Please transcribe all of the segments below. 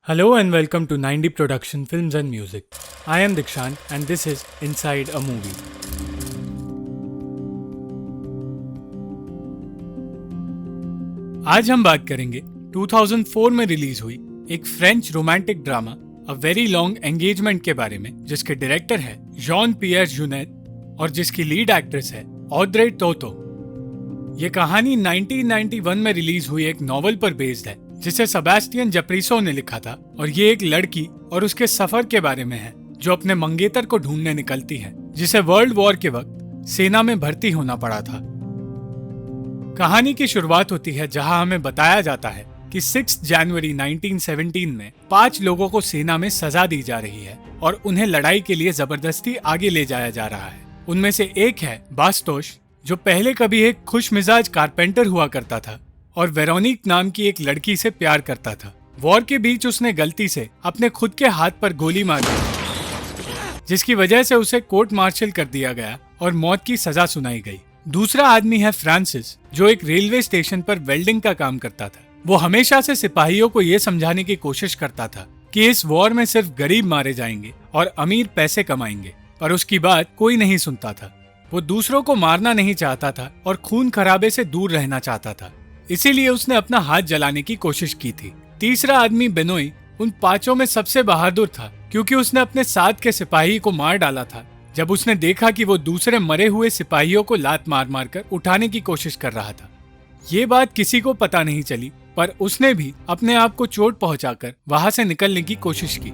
Hello and welcome to 90 Production Films and Music. I am Dikshant and this is Inside a Movie. आज हम बात करेंगे 2004 में release हुई एक French romantic drama a very long engagement के बारे में, जिसके डायरेक्टर है जॉन पियर जूनेट और जिसकी लीड एक्ट्रेस है ऑड्रे टोटो। ये कहानी 1991 में रिलीज हुई एक नॉवेल पर बेस्ड है जिसे सेबेस्टियन जप्रीसो ने लिखा था, और ये एक लड़की और उसके सफर के बारे में है जो अपने मंगेतर को ढूंढने निकलती है, जिसे वर्ल्ड वॉर के वक्त सेना में भर्ती होना पड़ा था। कहानी की शुरुआत होती है जहां हमें बताया जाता है कि 6 जनवरी 1917 में 5 लोगों को सेना में सजा दी जा रही है और उन्हें लड़ाई के लिए जबरदस्ती आगे ले जाया जा रहा है। उनमें से एक है बास्तोश, जो पहले कभी एक खुशमिजाज कारपेंटर हुआ करता था और वेरोनिक नाम की एक लड़की से प्यार करता था। वॉर के बीच उसने गलती से अपने खुद के हाथ पर गोली मार दी, जिसकी वजह से उसे कोर्ट मार्शल कर दिया गया और मौत की सजा सुनाई गई। दूसरा आदमी है फ्रांसिस, जो एक रेलवे स्टेशन पर वेल्डिंग का काम करता था। वो हमेशा से सिपाहियों को ये समझाने की कोशिश करता था कि इस वॉर में सिर्फ गरीब मारे जाएंगे और अमीर पैसे कमाएंगे, पर उसकी बात कोई नहीं सुनता था। वो दूसरों को मारना नहीं चाहता था और खून खराबे से दूर रहना चाहता था, इसीलिए उसने अपना हाथ जलाने की कोशिश की थी। तीसरा आदमी बेनोई उन 5 में सबसे बहादुर था, क्योंकि उसने अपने साथ के सिपाही को मार डाला था जब उसने देखा कि वो दूसरे मरे हुए सिपाहियों को लात मार मार कर उठाने की कोशिश कर रहा था। ये बात किसी को पता नहीं चली, पर उसने भी अपने आप को चोट पहुंचाकर वहां से निकलने की कोशिश की।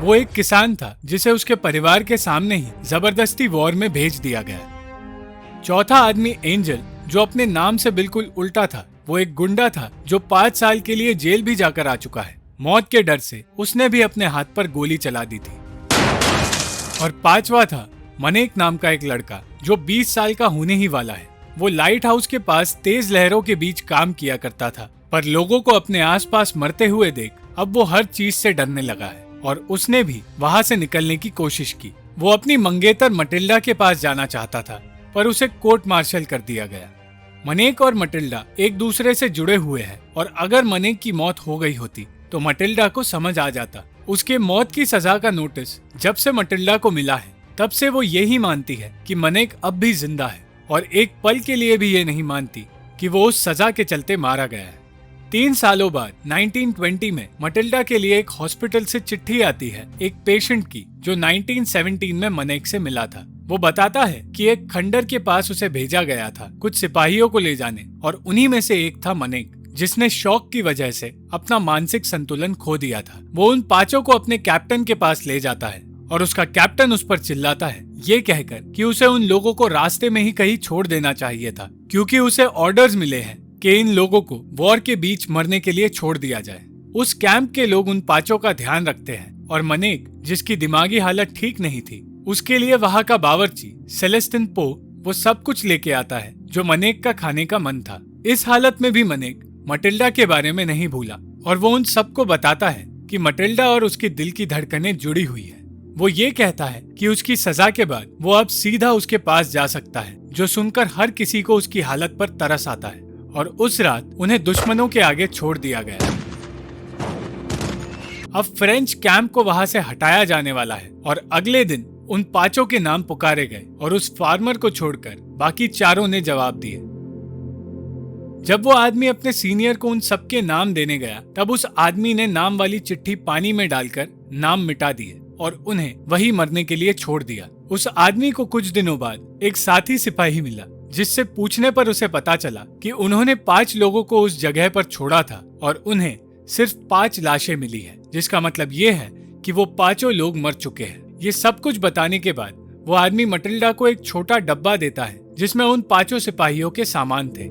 वो एक किसान था जिसे उसके परिवार के सामने ही जबरदस्ती वॉर में भेज दिया गया। चौथा आदमी एंजल, जो अपने नाम से बिल्कुल उल्टा था। वो एक गुंडा था जो 5 साल के लिए जेल भी जाकर आ चुका है। मौत के डर से उसने भी अपने हाथ पर गोली चला दी थी। और 5वां था मनेक नाम का एक लड़का, जो 20 साल का होने ही वाला है। वो लाइट हाउस के पास तेज लहरों के बीच काम किया करता था, पर लोगों को अपने आसपास मरते हुए देख अब वो हर चीज से डरने लगा है और उसने भी वहां से निकलने की कोशिश की। वो अपनी मंगेतर मटिल्डा के पास जाना चाहता था, पर उसे कोर्ट मार्शल कर दिया गया। मनेक और मटिल्डा एक दूसरे से जुड़े हुए हैं, और अगर मनेक की मौत हो गई होती तो मटिल्डा को समझ आ जाता। उसके मौत की सजा का नोटिस जब से मटिल्डा को मिला है, तब से वो यही मानती है कि मनेक अब भी जिंदा है, और एक पल के लिए भी ये नहीं मानती कि वो उस सजा के चलते मारा गया है। 3 सालों बाद 1920 में मटिल्डा के लिए एक हॉस्पिटल से चिट्ठी आती है एक पेशेंट की, जो 1917 में मनेक से मिला था। वो बताता है कि एक खंडर के पास उसे भेजा गया था कुछ सिपाहियों को ले जाने, और उन्हीं में से एक था मनेक, जिसने शॉक की वजह से अपना मानसिक संतुलन खो दिया था। वो उन 5 को अपने कैप्टन के पास ले जाता है और उसका कैप्टन उस पर चिल्लाता है, ये कहकर कि उसे उन लोगों को रास्ते में ही कहीं छोड़ देना चाहिए था, क्योंकि उसे ऑर्डर्स मिले हैं कि इन लोगों को वॉर के बीच मरने के लिए छोड़ दिया जाए। उस कैंप के लोग उन 5 का ध्यान रखते हैं, और मनेक, जिसकी दिमागी हालत ठीक नहीं थी, उसके लिए वहां का बावर्ची सेलेस्टिन पो वो सब कुछ लेके आता है जो मनेक का खाने का मन था। इस हालत में भी मनेक मटिल्डा के बारे में नहीं भूला, और वो उन सबको बताता है कि मटिल्डा और उसके दिल की धड़कनें जुड़ी हुई है। वो ये कहता है कि उसकी सजा के बाद वो अब सीधा उसके पास जा सकता है, जो सुनकर हर किसी को उसकी हालत पर तरस आता है। और उस रात उन्हें दुश्मनों के आगे छोड़ दिया गया। अब फ्रेंच कैंप को वहां से हटाया जाने वाला है, और अगले दिन उन 5 के नाम पुकारे गए, और उस फार्मर को छोड़कर बाकी 4 ने जवाब दिए। जब वो आदमी अपने सीनियर को उन सबके नाम देने गया, तब उस आदमी ने नाम वाली चिट्ठी पानी में डालकर नाम मिटा दिए और उन्हें वही मरने के लिए छोड़ दिया। उस आदमी को कुछ दिनों बाद एक साथी सिपाही मिला, जिससे पूछने पर उसे पता चला कि उन्होंने 5 लोगों को उस जगह पर छोड़ा था और उन्हें सिर्फ 5 लाशें मिली है, जिसका मतलब ये है कि वो 5 लोग मर चुके हैं। ये सब कुछ बताने के बाद वो आदमी मटिल्डा को एक छोटा डब्बा देता है जिसमें उन 5 सिपाहियों के सामान थे।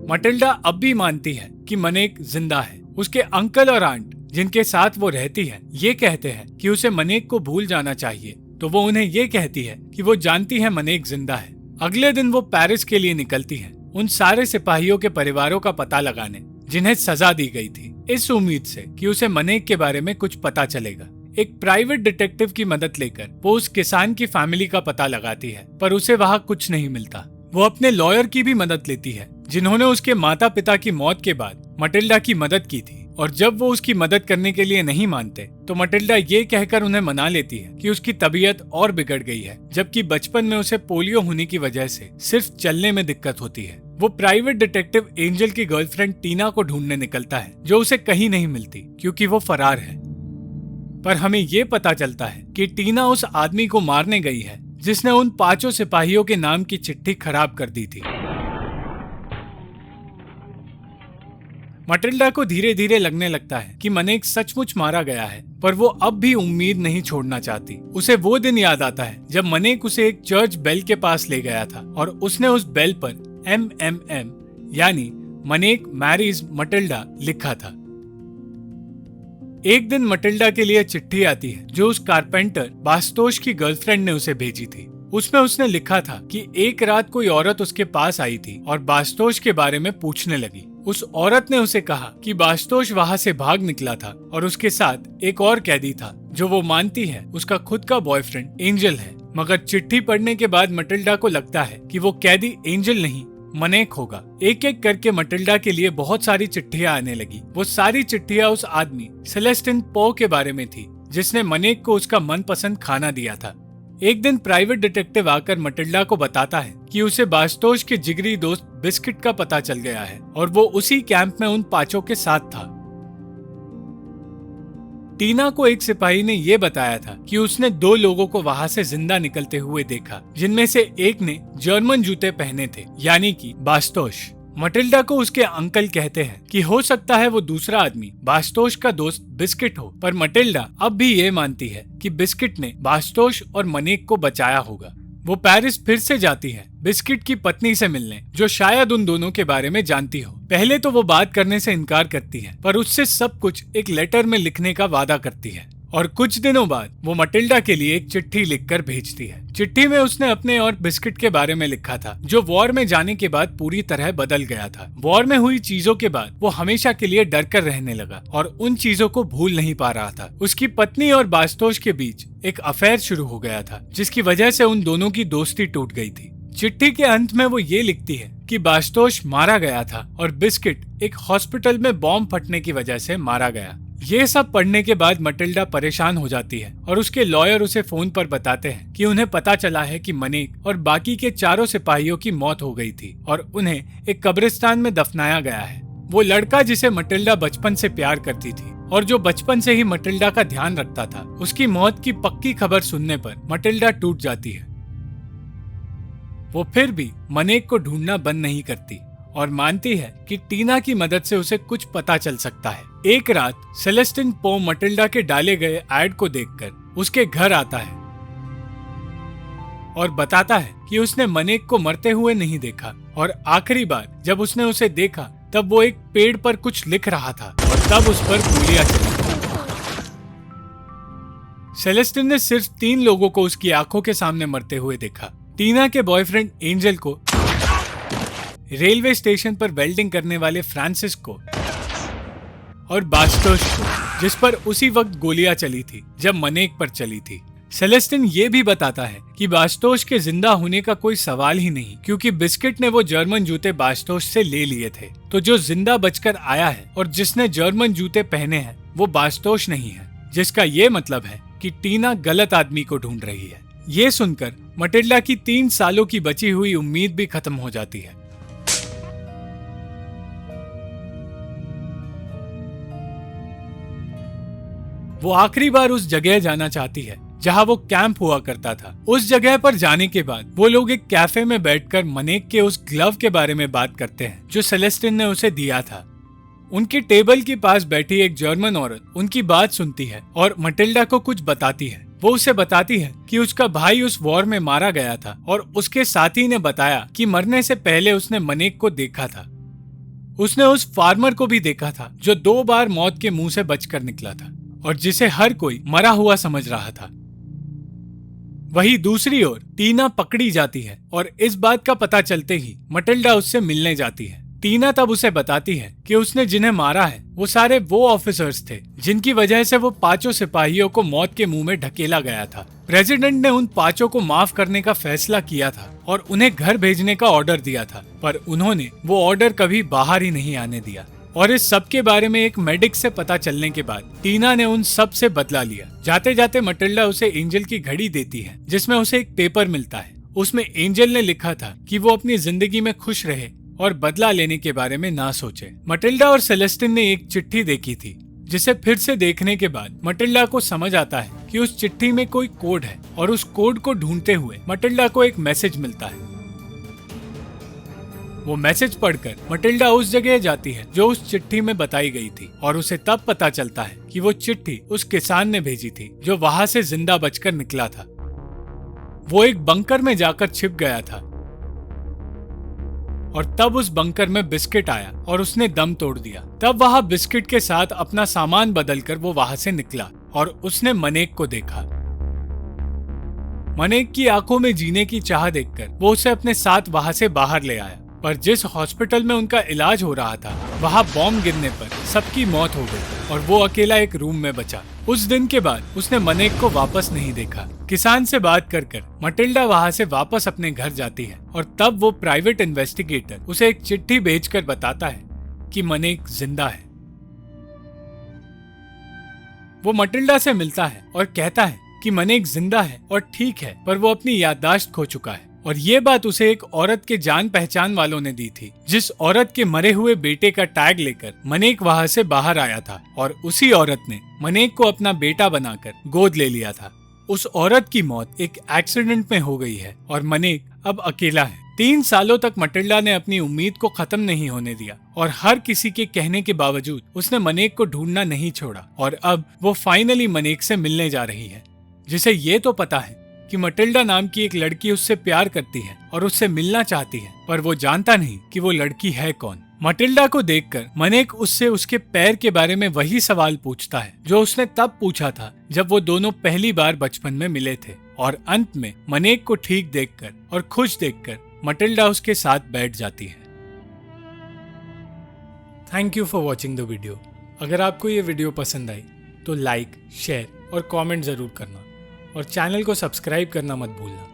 मटिल्डा अब भी मानती है कि मनेक जिंदा है। उसके अंकल और आंट, जिनके साथ वो रहती है, ये कहते हैं कि उसे मनेक को भूल जाना चाहिए, तो वो उन्हें ये कहती है कि वो जानती है मनेक जिंदा है। अगले दिन वो पेरिस के लिए निकलती है, उन सारे सिपाहियों के परिवारों का पता लगाने जिन्हें सजा दी गई थी, इस उम्मीद से कि उसे मनेक के बारे में कुछ पता चलेगा। एक प्राइवेट डिटेक्टिव की मदद लेकर वो उस किसान की फैमिली का पता लगाती है, पर उसे वहाँ कुछ नहीं मिलता। वो अपने लॉयर की भी मदद लेती है, जिन्होंने उसके माता पिता की मौत के बाद मटिल्डा की मदद की थी। और जब वो उसकी मदद करने के लिए नहीं मानते तो मटिल्डा ये कहकर उन्हें मना लेती है कि उसकी तबीयत और बिगड़ गई है, जबकि बचपन में उसे पोलियो होने की वजह से सिर्फ चलने में दिक्कत होती है। वो प्राइवेट डिटेक्टिव एंजल की गर्लफ्रेंड टीना को ढूंढने निकलता है, जो उसे कहीं नहीं मिलती क्योंकि वो फरार है। पर हमें ये पता चलता है कि टीना उस आदमी को मारने गई है जिसने उन 5 सिपाहियों के नाम की चिट्ठी खराब कर दी थी। मटिल्डा को धीरे धीरे लगने लगता है कि मनेक सचमुच मारा गया है, पर वो अब भी उम्मीद नहीं छोड़ना चाहती। उसे वो दिन याद आता है जब मनेक उसे एक चर्च बेल के पास ले गया था और उसने उस बेल पर MMM यानी मनेक मैरीज मटिल्डा लिखा था। एक दिन मटिल्डा के लिए चिट्ठी आती है जो उस कारपेंटर बास्तोश की गर्लफ्रेंड ने उसे भेजी थी। उसमें उसने लिखा था कि एक रात कोई औरत उसके पास आई थी और बास्तोश के बारे में पूछने लगी। उस औरत ने उसे कहा कि बास्तोश वहां से भाग निकला था और उसके साथ एक और कैदी था जो वो मानती है उसका खुद का बॉयफ्रेंड एंजल है। मगर चिट्ठी पढ़ने के बाद मटिल्डा को लगता है कि वो कैदी एंजल नहीं मनेक होगा। एक एक करके मटिल्डा के लिए बहुत सारी चिट्ठियां आने लगी। वो सारी चिट्ठियां उस आदमी सेलेस्टिन पो के बारे में थी जिसने मनेक को उसका मनपसंद खाना दिया था। एक दिन प्राइवेट डिटेक्टिव आकर मटिल्डा को बताता है कि उसे बास्तोश के जिगरी दोस्त बिस्किट का पता चल गया है और वो उसी कैंप में उन 5 के साथ था। टीना को एक सिपाही ने ये बताया था कि उसने 2 लोगों को वहां से जिंदा निकलते हुए देखा, जिनमें से एक ने जर्मन जूते पहने थे, यानी कि बास्तोश। मटिल्डा को उसके अंकल कहते हैं कि हो सकता है वो दूसरा आदमी बास्तोश का दोस्त बिस्किट हो, पर मटिल्डा अब भी ये मानती है कि बिस्किट ने बास्तोश और मनेक को बचाया होगा। वो पेरिस फिर से जाती है बिस्किट की पत्नी से मिलने, जो शायद उन दोनों के बारे में जानती हो। पहले तो वो बात करने से इनकार करती है, पर उससे सब कुछ एक लेटर में लिखने का वादा करती है। और कुछ दिनों बाद वो मटिल्डा के लिए एक चिट्ठी लिखकर भेजती है। चिट्ठी में उसने अपने और बिस्किट के बारे में लिखा था, जो वॉर में जाने के बाद पूरी तरह बदल गया था। वॉर में हुई चीजों के बाद वो हमेशा के लिए डर कर रहने लगा और उन चीजों को भूल नहीं पा रहा था। उसकी पत्नी और बास्तोश के बीच एक अफेयर शुरू हो गया था, जिसकी वजह से उन दोनों की दोस्ती टूट गई थी। चिट्ठी के अंत में वो ये लिखती है कि बास्तोश मारा गया था और बिस्किट एक हॉस्पिटल में बॉम्ब फटने की वजह से मारा गया। ये सब पढ़ने के बाद मटिल्डा परेशान हो जाती है और उसके लॉयर उसे फोन पर बताते हैं कि उन्हें पता चला है कि मनेक और बाकी के 4 सिपाहियों की मौत हो गई थी और उन्हें एक कब्रिस्तान में दफनाया गया है। वो लड़का जिसे मटिल्डा बचपन से प्यार करती थी और जो बचपन से ही मटिल्डा का ध्यान रखता था, उसकी मौत की पक्की खबर सुनने पर मटिल्डा टूट जाती है। वो फिर भी मनेक को ढूंढना बंद नहीं करती और मानती है कि टीना की मदद से उसे कुछ पता चल सकता है। एक रात सेलेस्टिन पो मटिल्डा के डाले गए एड को देखकर उसके घर आता है और बताता है कि उसने मनेक को मरते हुए नहीं देखा और आखिरी बार जब उसने उसे देखा तब वो एक पेड़ पर कुछ लिख रहा था और तब उस पर गोलियां चली। सेलेस्टिन ने सिर्फ 3 लोगों को उसकी आंखों के सामने मरते हुए देखा। टीना के बॉयफ्रेंड एंजल को, रेलवे स्टेशन पर वेल्डिंग करने वाले फ्रांसिस को और बास्तोश को, जिस पर उसी वक्त गोलियां चली थी जब मनेक पर चली थी। सेलेस्टिन ये भी बताता है कि बास्तोश के जिंदा होने का कोई सवाल ही नहीं, क्योंकि बिस्किट ने वो जर्मन जूते बास्तोश से ले लिए थे। तो जो जिंदा बचकर आया है और जिसने जर्मन जूते पहने हैं वो बास्तोश नहीं है, जिसका ये मतलब है कि टीना गलत आदमी को ढूंढ रही है। ये सुनकर मटिल्डा की 3 सालों की बची हुई उम्मीद भी खत्म हो जाती है। वो आखिरी बार उस जगह जाना चाहती है जहां वो कैंप हुआ करता था। उस जगह पर जाने के बाद वो लोग एक कैफे में बैठकर मनेक के उस ग्लव के बारे में बात करते हैं जो सेलेस्टिन ने उसे दिया था। उनकी टेबल के पास बैठी एक जर्मन औरत उनकी बात सुनती है और मटिल्डा को कुछ बताती है। वो उसे बताती है कि उसका भाई उस वॉर में मारा गया था और उसके साथी ने बताया कि मरने से पहले उसने मनेक को देखा था। उसने उस फार्मर को भी देखा था जो 2 बार मौत के मुंह से बचकर निकला था और जिसे हर कोई मरा हुआ समझ रहा था। वहीं दूसरी ओर टीना पकड़ी जाती है और इस बात का पता चलते ही मटिल्डा उससे मिलने जाती है। टीना तब उसे बताती है कि उसने जिन्हें मारा है वो सारे वो ऑफिसर्स थे जिनकी वजह से वो 5 सिपाहियों को मौत के मुंह में ढकेला गया था। प्रेसिडेंट ने उन 5 को माफ करने का फैसला किया था और उन्हें घर भेजने का ऑर्डर दिया था, पर उन्होंने वो ऑर्डर कभी बाहर ही नहीं आने दिया। और इस सब के बारे में एक मेडिक से पता चलने के बाद टीना ने उन सब से बदला लिया। जाते जाते मटिल्डा उसे एंजल की घड़ी देती है जिसमें उसे एक पेपर मिलता है। उसमें एंजल ने लिखा था कि वो अपनी जिंदगी में खुश रहे और बदला लेने के बारे में ना सोचे। मटिल्डा और सेलेस्टिन ने एक चिट्ठी देखी थी जिसे फिर से देखने के बाद मटिल्डा को समझ आता है कि उस चिट्ठी में कोई कोड है और उस कोड को ढूंढते हुए मटिल्डा को एक मैसेज मिलता है। वो मैसेज पढ़कर मटिल्डा उस जगह जाती है जो उस चिट्ठी में बताई गई थी और उसे तब पता चलता है कि वो चिट्ठी उस किसान ने भेजी थी जो वहां से जिंदा बचकर निकला था। वो एक बंकर में जाकर छिप गया था और तब उस बंकर में बिस्किट आया और उसने दम तोड़ दिया। तब वहां बिस्किट के साथ अपना सामान बदलकर वो वहां से निकला और उसने मनेक को देखा। मनेक की आंखों में जीने की चाह देखकर वो उसे अपने साथ वहां से बाहर ले आया, पर जिस हॉस्पिटल में उनका इलाज हो रहा था वहां बॉम्ब गिरने पर सबकी मौत हो गई और वो अकेला एक रूम में बचा। उस दिन के बाद उसने मनेक को वापस नहीं देखा। किसान से बात कर मटिल्डा वहां से वापस अपने घर जाती है और तब वो प्राइवेट इन्वेस्टिगेटर उसे एक चिट्ठी भेजकर बताता है कि मनेक जिंदा है। वो मटिल्डा से मिलता है और कहता है कि मनेक जिंदा है और ठीक है, पर वो अपनी याददाश्त खो चुका है। और ये बात उसे एक औरत के जान पहचान वालों ने दी थी, जिस औरत के मरे हुए बेटे का टैग लेकर मनेक वहां से बाहर आया था और उसी औरत ने मनेक को अपना बेटा बनाकर गोद ले लिया था। उस औरत की मौत एक एक्सीडेंट में हो गई है और मनेक अब अकेला है। 3 सालों तक मटिल्डा ने अपनी उम्मीद को खत्म नहीं होने दिया और हर किसी के कहने के बावजूद उसने मनेक को ढूंढना नहीं छोड़ा और अब वो फाइनली मनेक से मिलने जा रही है, जिसे ये तो पता है कि मटिल्डा नाम की एक लड़की उससे प्यार करती है और उससे मिलना चाहती है, पर वो जानता नहीं कि वो लड़की है कौन। मटिल्डा को देखकर मनेक उससे उसके पैर के बारे में वही सवाल पूछता है जो उसने तब पूछा था जब वो दोनों पहली बार बचपन में मिले थे। और अंत में मनेक को ठीक देखकर और खुश देखकर मटिल्डा उसके साथ बैठ जाती है। Thank you for watching the video. अगर आपको ये वीडियो पसंद आई तो लाइक, शेयर और कमेंट जरूर करना और चैनल को सब्सक्राइब करना मत भूलना।